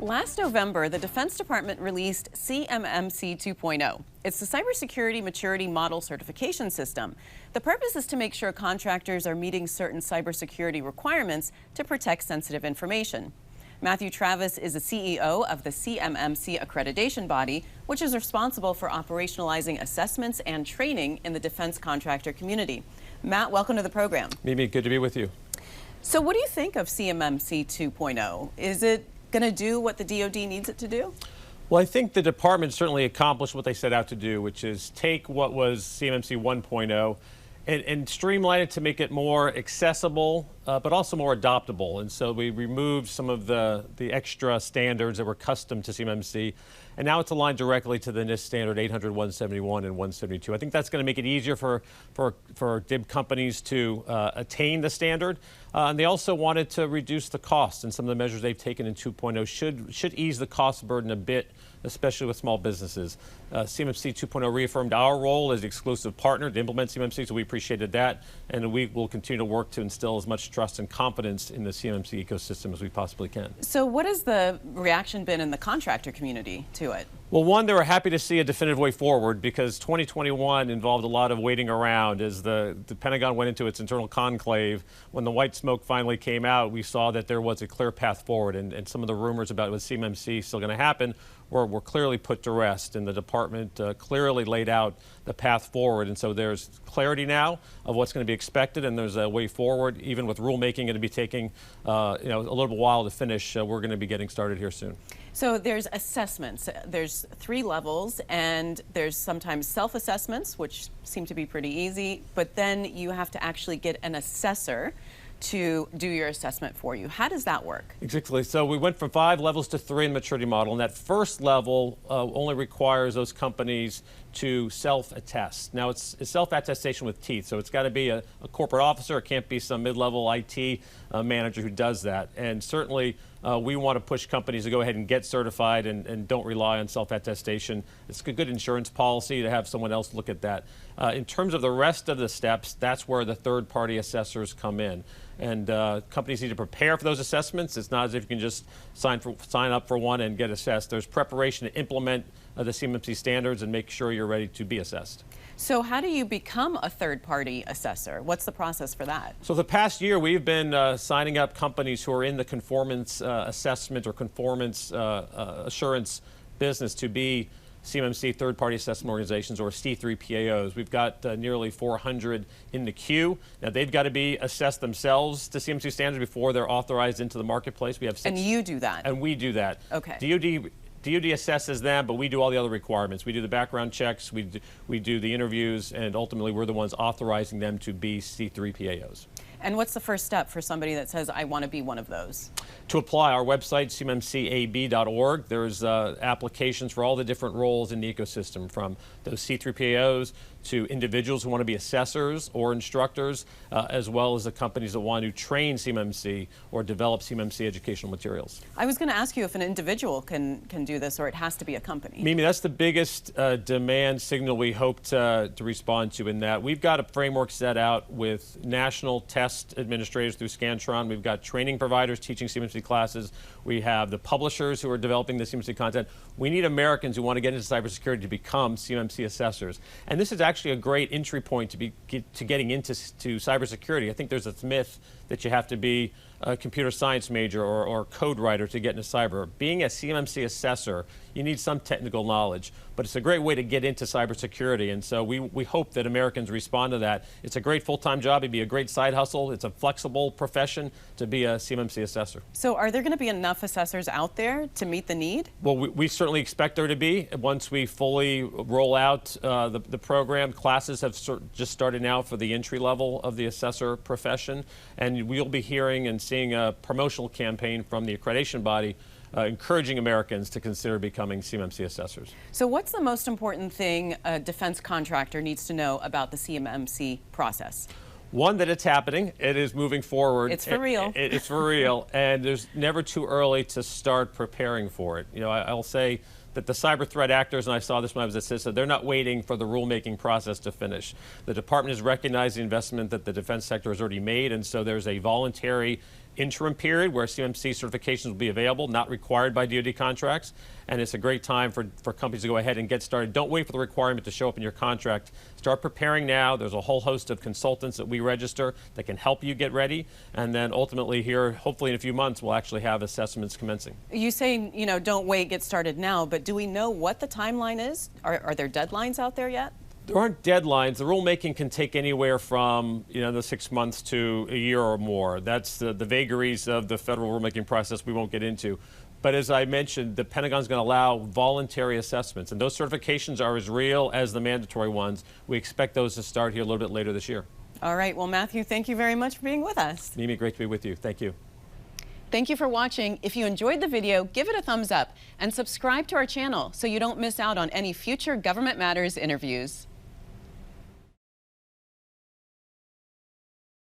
Last November, the Defense Department released CMMC 2.0. It's the Cybersecurity Maturity Model Certification System. The purpose is to make sure contractors are meeting certain cybersecurity requirements to protect sensitive information. Matthew Travis is the CEO of the CMMC accreditation body, which is responsible for operationalizing assessments and training in the defense contractor community. Matt, welcome to the program. Mimi, good to be with you. So what do you think of CMMC 2.0? Is it going to do what the DoD needs it to do? Well, I think the department certainly accomplished what they set out to do, which is take what was CMMC 1.0 and streamline it to make it more accessible, but also more adoptable. And so we removed some of the extra standards that were custom to CMMC, and now it's aligned directly to the NIST standard 800, 171, and 172. I think that's going to make it easier for DIB companies to attain the standard. And they also wanted to reduce the cost, and some of the measures they've taken in 2.0 should ease the cost burden a bit, especially with small businesses. CMMC 2.0 reaffirmed our role as the exclusive partner to implement CMMC, so we appreciated that, and we will continue to work to instill as much trust and confidence in the CMMC ecosystem as we possibly can. So what has the reaction been in the contractor community to it? Well, one, they were happy to see a definitive way forward because 2021 involved a lot of waiting around as the Pentagon went into its internal conclave. When the white smoke finally came out, we saw that there was a clear path forward, and some of the rumors about was CMMC still going to happen were clearly put to rest, and the department clearly laid out the path forward. And so there's clarity now of what's going to be expected, and there's a way forward. Even with rulemaking going to be taking a little while to finish, we're going to be getting started here soon. So there's assessments. There's 3 levels, and there's sometimes self-assessments, which seem to be pretty easy, but then you have to actually get an assessor to do your assessment for you. How does that work? Exactly. So we went from 5 levels to 3 in the maturity model, and that first level only requires those companies to self-attest. Now, it's self-attestation with teeth, so it's got to be a corporate officer. It can't be some mid-level IT manager who does that. And certainly, we want to push companies to go ahead and get certified and don't rely on self-attestation. It's a good insurance policy to have someone else look at that. In terms of the rest of the steps, that's where the third-party assessors come in. And companies need to prepare for those assessments. It's not as if you can just sign up for one and get assessed. There's preparation to implement the CMMC standards and make sure you're ready to be assessed. So how do you become a third-party assessor? What's the process for that? So the past year, we've been signing up companies who are in the conformance assessment or conformance assurance business to be CMMC third-party assessment organizations, or C3PAOs. We've got nearly 400 in the queue. Now, they've got to be assessed themselves to CMMC standards before they're authorized into the marketplace. We have 6. And you do that? And we do that. Okay. DoD assesses them, but we do all the other requirements. We do the background checks, we do the interviews, and ultimately we're the ones authorizing them to be C3PAOs. And what's the first step for somebody that says, I want to be one of those? To apply, our website, CMMC-AB.org, there's applications for all the different roles in the ecosystem, from those C3PAOs to individuals who want to be assessors or instructors, as well as the companies that want to train CMMC or develop CMMC educational materials. I was going to ask you if an individual can do this, or it has to be a company. Mimi, that's the biggest demand signal we hope to respond to, in that we've got a framework set out with national test administrators through Scantron. We've got training providers teaching CMMC classes. We have the publishers who are developing the CMMC content. We need Americans who want to get into cybersecurity to become CMMC assessors. And this is actually a great entry point to getting into cybersecurity. I think there's a myth that you have to be a computer science major or code writer to get into cyber. Being a CMMC assessor, you need some technical knowledge, but it's a great way to get into cybersecurity, and so we hope that Americans respond to that. It's a great full-time job. It'd be a great side hustle. It's a flexible profession to be a CMMC assessor. So are there going to be enough assessors out there to meet the need? Well, we certainly expect there to be. Once we fully roll out the program, classes have just started now for the entry level of the assessor profession, and we'll be hearing and seeing a promotional campaign from the accreditation body encouraging Americans to consider becoming CMMC assessors. So what's the most important thing a defense contractor needs to know about the CMMC process? One, that it's happening. It is moving forward. It's for real. It's for real, and there's never too early to start preparing for it. You know, I'll say that the cyber threat actors, and I saw this when I was at CISA, they're not waiting for the rulemaking process to finish. The department has recognized the investment that the defense sector has already made, and so there's a voluntary interim period where CMMC certifications will be available, not required by DoD contracts. And it's a great time for companies to go ahead and get started. Don't wait for the requirement to show up in your contract. Start preparing now. There's a whole host of consultants that we register that can help you get ready. And then ultimately here, hopefully in a few months, we'll actually have assessments commencing. You say, you know, don't wait, get started now, but do we know what the timeline is? Are there deadlines out there yet? There aren't deadlines. The rulemaking can take anywhere from, you know, the 6 months to a year or more. That's the vagaries of the federal rulemaking process we won't get into. But as I mentioned, the Pentagon's going to allow voluntary assessments, and those certifications are as real as the mandatory ones. We expect those to start here a little bit later this year. All right. Well, Matthew, thank you very much for being with us. Mimi, great to be with you. Thank you. Thank you for watching. If you enjoyed the video, give it a thumbs up and subscribe to our channel so you don't miss out on any future Government Matters interviews.